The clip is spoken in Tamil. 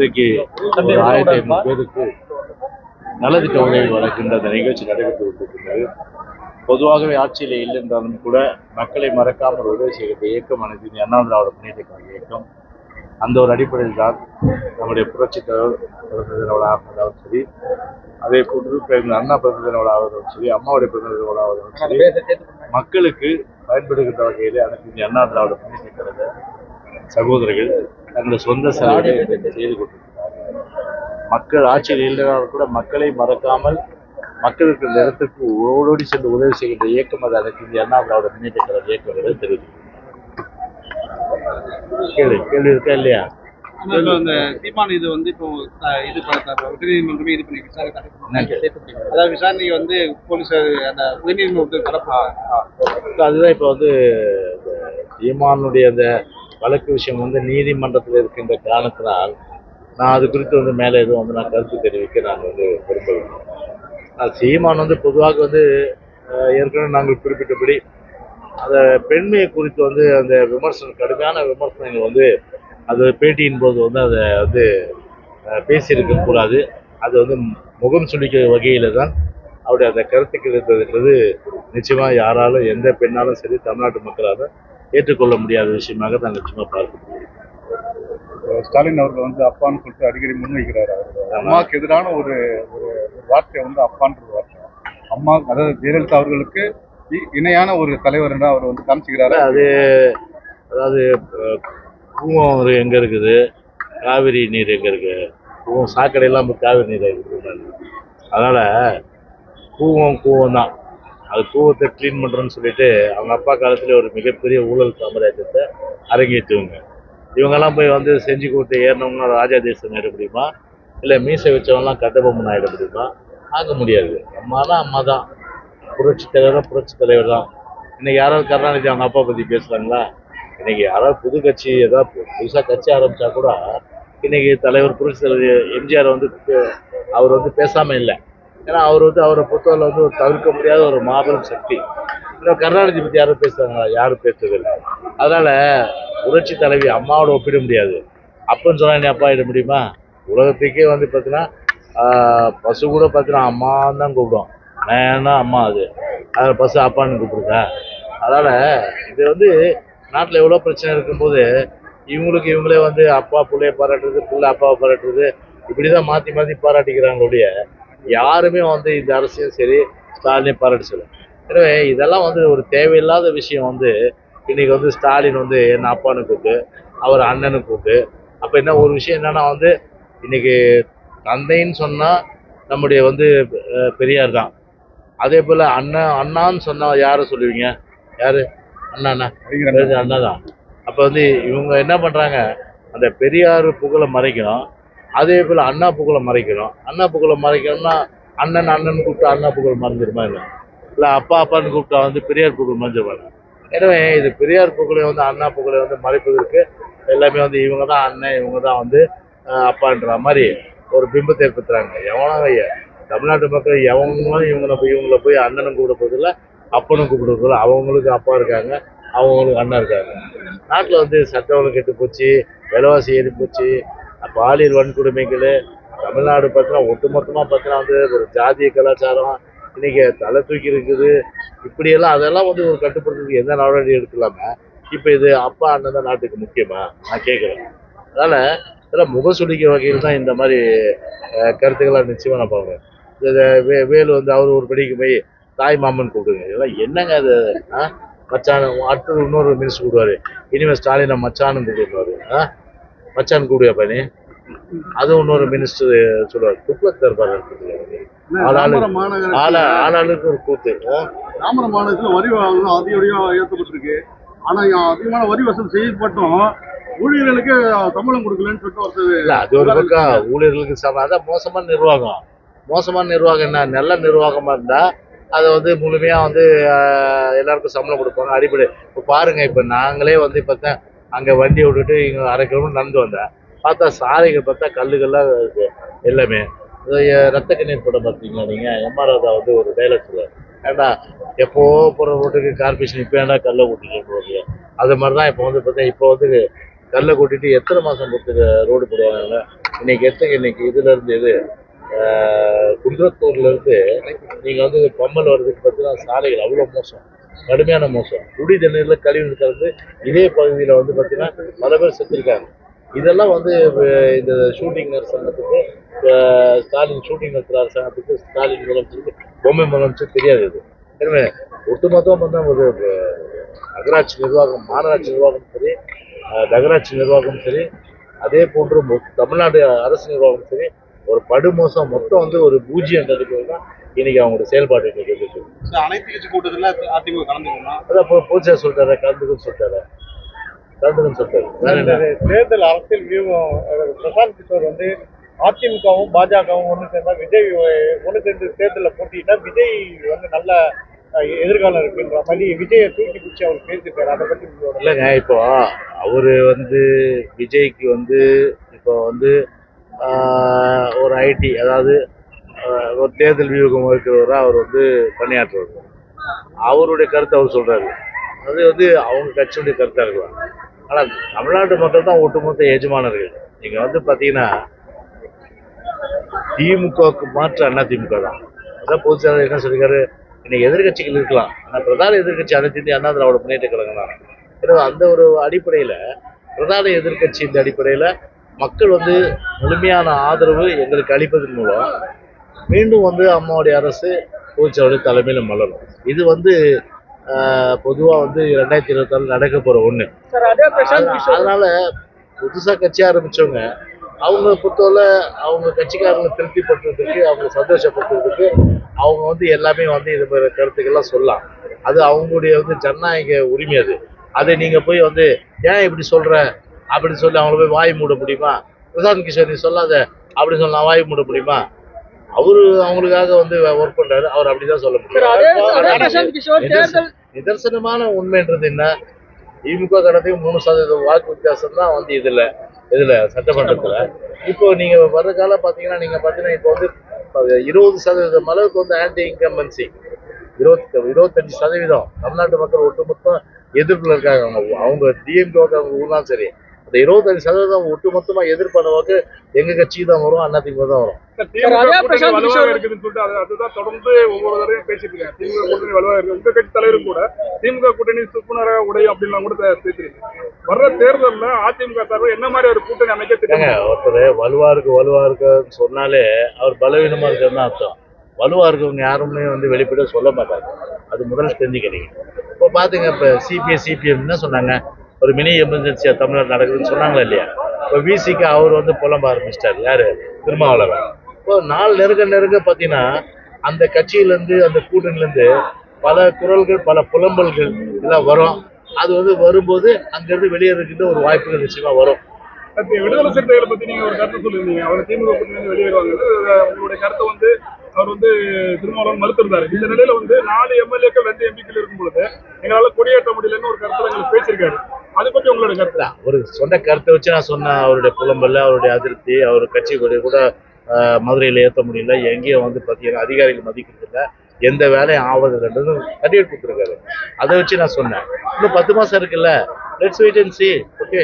இன்றைக்கு ஒரு 1500 பேருக்கு நலத்திட்ட உதவி வழங்குகின்ற அந்த நிகழ்ச்சி நடைபெற்று கொண்டிருக்கிறது. பொதுவாகவே ஆட்சியில் இல்லை என்றாலும் கூட மக்களை மறக்காமல் உதவி செய்கின்ற இயக்கம் அனைத்து இந்திய அண்ணா திராவிட முன்னேற்ற கழக இயக்கம். அந்த ஒரு அடிப்படையில் தான் நம்முடைய புரட்சித் தலைவர் பிறந்த தின விழாவாகவும் சரி, அதே போன்று அண்ணா பிறந்த தின விழாவாகவும் சரி, அம்மாவுடைய பிறந்த தின விழாவாகவும் சரி, மக்களுக்கு பயன்படுகின்ற வகையில் அனைத்து இந்திய அண்ணா திராவிட முன்னேற்ற கழக சகோதரர்கள் தங்கள் சொந்த செலவை செய்து கொண்டிருக்கிறார்கள். மக்கள் ஆட்சியில் இல்லைனாலும் கூட மக்களை மறக்காமல் மக்களுக்கு இந்த இடத்துக்கு ஓடோடி சென்று உதவி செய்கின்ற இயக்கம் அது அனைத்து இந்திய அண்ணா திராவிட முன்னேற்ற கழக இயக்கம் என்று தெரிவிக்கிறது. கேள்வி இருக்கா இல்லையா? அந்த சீமான் இது வந்து இப்போ இது உயர்நீதிமன்றமே இது பண்ணி அதாவது விசாரணைக்கு வந்து போலீசார் அந்த உயர்நீதிமன்றத்துக்கு கடப்பாங்க. அதுதான் இப்போ வந்து சீமானுடைய அந்த வழக்கு விஷயம் வந்து நீதிமன்றத்தில் இருக்கின்ற காரணத்தினால் நான் அது குறித்து வந்து மேலே எதுவும் வந்து நான் கருத்து தெரிவிக்க நான் வந்து விரும்பவில்லை. சீமான் வந்து பொதுவாக வந்து ஏற்கனவே நாங்கள் குறிப்பிட்டபடி அந்த பெண்மையை குறித்து வந்து அந்த விமர்சனம் கடுமையான விமர்சனங்கள் வந்து அது பேட்டியின் போது வந்து அதை வந்து பேசியிருக்க கூடாது. அது வந்து முகம் சுளிக்கிற வகையில தான் அவருடைய அந்த கருத்துக்கள் இருந்ததுன்றது நிச்சயமாக யாராலும் எந்த பெண்ணாலும் சரி தமிழ்நாட்டு மக்களாலும் ஏற்றுக்கொள்ள முடியாத விஷயமாக தான் நிச்சயமாக பார்க்க முடியும். ஸ்டாலின் அவர்கள் வந்து அப்பான்னு சொல்லிட்டு அடிக்கடி முன்வைக்கிறாரு. அம்மாவுக்கு எதிரான ஒரு வார்த்தை வந்து அப்பான்ற வார்த்தை. அம்மா அதாவது ஜெயலலிதா அவர்களுக்கு இணையான ஒரு தலைவர் என்று அவர் வந்து காமிச்சுக்கிறாரு. அது அதாவது பூவம் எங்க இருக்குது, காவிரி நீர் எங்க இருக்கு, பூவம் சாக்கடையெல்லாம் காவிரி நீர் இருக்குது. அதனால கூவம் தான். அது கூவத்தை கிளீன் பண்றோன்னு சொல்லிட்டு அவங்க அப்பா காலத்துல ஒரு மிகப்பெரிய ஊழல் சாம்ராஜ்யத்தை அரங்கேற்றுவங்க. இவங்கெல்லாம் போய் வந்து செஞ்சு கொடுத்து ஏறினவங்க ராஜா தேசம் ஆயிட முடியுமா, இல்லை மீசை வச்சவங்கலாம் கட்டபொம்மன் ஆயிட முடியுமா? ஆக முடியாது. அம்மானா அம்மா தான், புரட்சி தலைவர் தான். இன்னைக்கு யாராவது கருணாநிதி அவங்க அப்பா பத்தி பேசுறாங்களா? இன்னைக்கு யாராவது புது கட்சி ஏதாவது புதுசாக கட்சி ஆரம்பிச்சா கூட இன்னைக்கு தலைவர் புரட்சி தலைவர் எம்ஜிஆர் வந்து அவர் வந்து பேசாம இல்லை. ஏன்னா அவர் வந்து அவரை பொறுத்தவரை வந்து ஒரு தவிர்க்க முடியாத ஒரு மாபெரும் சக்தி. இன்னும் கருணாநிதி பத்தி யாரும் பேசுறாங்களா? யாரும் பேசுறதில்லை. அதனால புரட்சி தலைவி அம்மாவோட ஒப்பிட முடியாது. அப்பன்னு சொன்னா என்ன அப்பா ஆயிட முடியுமா? உலகத்துக்கே வந்து பார்த்தீங்கன்னா பசு கூட பார்த்தீங்கன்னா அம்மான்னு தான் கூப்பிடும். வேணா அம்மா அது அதில் பசு அப்பான்னு கூப்பிடுங்க. அதனால இது வந்து நாட்டில் எவ்வளோ பிரச்சனை இருக்கும்போது இவங்களே வந்து அப்பா பிள்ளைய பாராட்டுறது, பிள்ளை அப்பாவை பாராட்டுறது, இப்படிதான் மாற்றி மாற்றி பாராட்டிக்கிறாங்களுடைய யாருமே வந்து இந்த அரசியலும் சரி ஸ்டாலினே பாராட்டு சொல்லும். எனவே இதெல்லாம் வந்து ஒரு தேவையில்லாத விஷயம். வந்து இன்னைக்கு வந்து ஸ்டாலின் வந்து என்ன அப்பான்னு கூப்பிட்டு அவர் அண்ணனு கூப்பிட்டு அப்போ என்ன ஒரு விஷயம் என்னன்னா வந்து இன்னைக்கு தந்தைன்னு சொன்னா நம்முடைய வந்து பெரியார் தான். அதே போல அண்ணான்னு சொன்னா யாரை சொல்லுவீங்க? யாரு? அண்ணா தான். அப்ப வந்து இவங்க என்ன பண்றாங்க, அந்த பெரியார் புகழை மறைக்கணும், அதே போல அண்ணா புகழை மறைக்கணும். அண்ணா புகழை மறைக்கணும்னா அண்ணன் கூப்பிட்டா அண்ணா புகழ் மறைஞ்சிருமா? இல்லை அப்பான்னு கூப்பிட்டா வந்து பெரியார் புகழ் மறைஞ்சிருவாங்க. எனவே இது பெரியார் புகழை வந்து அண்ணா புகழை வந்து மறைப்பதற்கு எல்லாமே வந்து இவங்க தான் அண்ணன், இவங்க தான் வந்து அப்பான்ற மாதிரி ஒரு பிம்பத்தை ஏற்படுத்துறாங்க. எவனாங்க தமிழ்நாட்டு மக்கள் எவங்களும் இவங்களை போய் அண்ணனும் கூப்பிட போதில்லை, அப்பனும் கூப்பிட போதில்லை. அவங்களுக்கு அப்பா இருக்காங்க, அவங்களுக்கு அண்ணா இருக்காங்க. நாட்டில் வந்து சட்ட ஒழுங்கு கெட்டு போச்சு, விலைவாசி ஏறி போச்சு, பாலியல் வன்கொடுமைகள் தமிழ்நாடு பார்த்தீங்கன்னா ஒட்டுமொத்தமாக பார்த்தீங்கன்னா வந்து ஒரு ஜாதிய கலாச்சாரம் இன்னைக்கு தலை தூக்கி இருக்குது. இப்படியெல்லாம் அதெல்லாம் வந்து ஒரு கட்டுப்படுத்துறதுக்கு எந்த நடவடிக்கை எடுக்கலாம இப்போ இது அப்பா அண்ணன் தான் நாட்டுக்கு முக்கியமா நான் கேட்குறேன். அதனால இதெல்லாம் முகசுடிக்கிற வகையில் தான் இந்த மாதிரி கருத்துக்கள்லாம் நிச்சயமாக நான் பார்க்குறேன். வேலு வந்து அவர் ஒரு படிக்கு போய் தாய் மாமன் கூப்பிடுங்க. இதெல்லாம் என்னங்க அது? மச்சான் அடுத்தது இன்னொரு மினிஸ்டர் கூப்பிடுவாரு, இனிமேல் ஸ்டாலினை மச்சான்னு கூப்பிடுவாரு. மச்சான் கூப்பிடுவா பண்ணி அதுவும் இன்னொரு மினிஸ்டர் சொல்லுவார். துக்ளக் தர்பார் ஆளாளுக்கு ஒரு கூத்து. தாமரம் மாநிலத்தில் வரி அதிகப்படியாக ஏற்றப்பட்டிருக்கு. ஆனா அதிகமான வரி வசூல் செய்யப்பட்டும் ஊழியர்களுக்கு சம்பளம் கொடுக்கலன்னு சொல்லிட்டு இல்லை, அது ஒரு பக்கம் ஊழியர்களுக்கு அதான் மோசமான நிர்வாகம் என்ன? நல்ல நிர்வாகமா இருந்தா அதை வந்து முழுமையா வந்து எல்லாருக்கும் சம்பளம் கொடுப்பாங்க. அடிப்படை இப்போ பாருங்க, இப்போ நாங்களே வந்து பார்த்தா அங்கே வண்டி விட்டுட்டு இங்கே 1/2 கிலோமீட்டர் நடந்து வந்தேன். பார்த்தா சாலைகள் பார்த்தா கல்லுகள்லாம் இருக்கு எல்லாமே. ரத்த கண்ணீர் படம் பார்த்தீங்களா நீங்கள்? எம்ஆர் ராதா வந்து ஒரு டைலாக் சொல்லுவார், ஏண்டா எப்போ போகிற ரோட்டுக்கு கார்பரேஷன் இப்போ ஏண்டா கல்லை கூட்டிட்டு. அது மாதிரி தான் இப்போ வந்து பார்த்தா இப்போ வந்து கல்லை கூட்டிட்டு எத்தனை மாதம் பொறுத்து ரோடு போடுவாங்க. இன்னைக்கு இதுல இருந்து இது குன்றத்தூர்ல இருந்து நீங்க வந்து பம்பல் வர்றதுக்கு பார்த்தீங்கன்னா சாலைகள் அவ்வளோ மோசம், கடுமையான மோசம். குடி தண்ணீர்ல கழிவு கலந்து இதே பகுதியில் வந்து பார்த்தீங்கன்னா பல பேர் செத்துருக்காங்க. இதெல்லாம் வந்து இந்த ஷூட்டிங் அரசாங்கத்துக்கு ஸ்டாலின் ஷூட்டிங் நடத்துகிற அரசாங்கத்துக்கு ஸ்டாலின் முதலமைச்சருக்கு பொம்மை முதலமைச்சர் தெரியாது. இது எனவே ஒட்டுமொத்தமாக வந்து ஒரு நகராட்சி நிர்வாகம், மாநகராட்சி நிர்வாகம் சரி, நகராட்சி நிர்வாகம் சரி, அதே போன்று தமிழ்நாடு அரசு நிர்வாகம் சரி, ஒரு படுமோசம் மொத்தம் வந்து ஒரு பூஜ்ஜியன்றதுக்கு தான் இன்னைக்கு அவங்களோட செயல்பாடு இன்னைக்கு இருக்கு. அனைத்து கட்சி கூட்டத்தில் அதிமுக கலந்துக்கணும். அதான் பொதுச்செயலாளர் சொல்லிட்டாரு, கலந்துக்குன்னு சொல்லிட்டாரு. தேர்தல் அரசியல் வியூகம் பிரசாந்த் கிஷோர் வந்து அதிமுகவும் பாஜகவும் ஒன்று சேர்ந்தா விஜய் ஒன்று சேர்ந்து தேர்தலில் போட்டிட்டா விஜய் வந்து நல்ல எதிர்காலம் இருக்குன்ற மாதிரி விஜயை தூக்கி பிடிச்சி அவர் பேசியிருக்காரு. அதை பற்றி இல்லைங்க, இப்போ அவரு வந்து விஜய்க்கு வந்து இப்போ வந்து ஒரு ஐடி, அதாவது ஒரு தேர்தல் வியூகம் இருக்கிறவராக அவர் வந்து பணியாற்றுவார். அவருடைய கருத்தை அவர் சொல்றாரு, அது வந்து அவங்க கட்சியுடைய கருத்தா இருக்கலாம். ஆனால் தமிழ்நாட்டு மக்கள் தான் ஒட்டுமொத்த எஜமானர்கள். நீங்க வந்து பாத்தீங்கன்னா திமுகவுக்கு மாற்று அண்ணா திமுக தான். அதான் பொதுச்செயலாளர் என்ன சொல்லியிருக்காரு, இன்னைக்கு எதிர்கட்சிகள் இருக்கலாம், ஆனால் பிரதான எதிர்கட்சி அனைத்து இந்திய அண்ணா திராவிட முன்னேற்ற கழகம் தான். எனவே அந்த ஒரு அடிப்படையில் பிரதான எதிர்கட்சி இந்த அடிப்படையில் மக்கள் வந்து முழுமையான ஆதரவு எங்களுக்கு அளிப்பதன் மூலம் மீண்டும் வந்து அம்மாவுடைய அரசு பொதுச்செயலாளர் தலைமையில் மலரும். இது வந்து பொதுவாக வந்து 2026 நடக்க போகிற ஒன்று. அதனால புதுசாக கட்சி ஆரம்பித்தவங்க அவங்க பொறுத்தவரை அவங்க கட்சிக்காரங்களை திருப்திப்படுத்துறதுக்கு, அவங்க சந்தோஷப்படுத்துறதுக்கு அவங்க வந்து எல்லாமே வந்து இது மாதிரி கருத்துக்கள்லாம் சொல்லலாம். அது அவங்களுடைய வந்து ஜனநாயக உரிமை. அதை நீங்கள் போய் வந்து ஏன் இப்படி சொல்கிற அப்படின்னு சொல்லி அவங்கள போய் வாய் மூட முடியுமா? பிரசாந்த் கிஷோர் நீ சொல்லாத அப்படின்னு சொல்லி நான் வாய் மூட முடியுமா? அவரு அவங்களுக்காக வந்து ஒர்க் பண்றாரு, அவர் அப்படிதான் சொல்ல முடியும். நிதர்சனமான உண்மைன்றது என்ன, திமுக கடத்துக்கு 3% வாக்கு வித்தியாசம் தான் வந்து இதுல சட்டமன்றத்துல. இப்போ நீங்க வர்ற காலம் பாத்தீங்கன்னா இப்போ வந்து 20% அளவுக்கு வந்து ஆன்டி இன்கம்பன்சி, 25% தமிழ்நாட்டு மக்கள் ஒட்டுமொத்தம் எதிர்ப்புல இருக்காங்க. அவங்க டிஎம்கே ஊர்லாம் சரி, அந்த 25% ஒட்டுமொத்தமா எதிர்ப்பான வாக்கு எங்க கட்சிக்கு தான் வரும், அதிமுக தான் வரும். அதுதான் தொடர்ந்து ஒவ்வொரு தடவையும் பேசிட்டு இருக்காங்க. திமுக கூட்டணி வலுவா இருக்கு. உங்க கட்சி தலைவரும் கூட திமுக கூட்டணி சுக்குனராக உடையும் அப்படின்லாம் கூட பேசுறீங்க. வர்ற தேர்தலில் அதிமுக சார்பில் என்ன மாதிரி ஒரு கூட்டணி அமைக்க தெரியுங்க? ஒருத்தர் வலுவா இருக்குன்னு சொன்னாலே அவர் பலவீனமா இருக்குன்னு அர்த்தம். வலுவா இருக்கவங்க யாருமே வந்து வெளிப்பட சொல்ல மாட்டாங்க. அது முதல்ல தெரிஞ்சுக்கிறீங்க. இப்போ பாத்துங்க, இப்ப சிபிஎம் என்ன சொன்னாங்க, ஒரு மினி எமர்ஜென்சியா தமிழ்நாடு நடக்குதுன்னு சொன்னாங்களா இல்லையா? இப்போ விசிக்கு அவர் வந்து புலம்ப ஆரம்பிச்சிட்டாரு, யாரு, திருமாவளவன். இப்போ நாள் நெருங்க பார்த்தீங்கன்னா அந்த கட்சியிலேருந்து அந்த கூட்டணிலேருந்து பல குரல்கள், பல புலம்பல்கள் எல்லாம் வரும். அது வந்து வரும்போது அங்கேருந்து வெளியேறதுக்கிட்ட ஒரு வாய்ப்புகள் நிச்சயமா வரும். விடுதலை சிறுத்தைகளை பத்தி நீங்க ஒரு கருத்து சொல்லியிருந்தீங்க, அவர் திமுக கூட்டணி வெளியேறுவாங்க. உங்களுடைய கருத்தை வந்து அவர் வந்து திருமாவளவன் மறுத்திருந்தாரு. இந்த நிலையில வந்து 4 எம்எல்ஏக்கள் 2 எம்பிக்கள் இருக்கும் பொழுது எங்களால கொடியேற்ற முடியலன்னு ஒரு கருத்துல எங்களுக்கு பேசியிருக்காரு. அதை பத்தி உங்களோட கருத்து? ஒரு சொன்ன கருத்தை வச்சு நான் சொன்னேன். அவருடைய புலம்பல்ல, அவருடைய அதிருப்தி, அவர் கட்சி கூட மதுரையில் ஏற்ற முடியல, எங்கேயும் வந்து பார்த்தீங்கன்னா அதிகாரிகள் மதிக்கிறது இல்லை, எந்த வேலையும் ஆவதில்லைன்றது சர்டிஃபிகேட் கொடுத்துருக்காரு. அதை வச்சு நான் சொன்னேன், இன்னும் 10 மாசம் இருக்குல்ல, let's wait and see. Okay.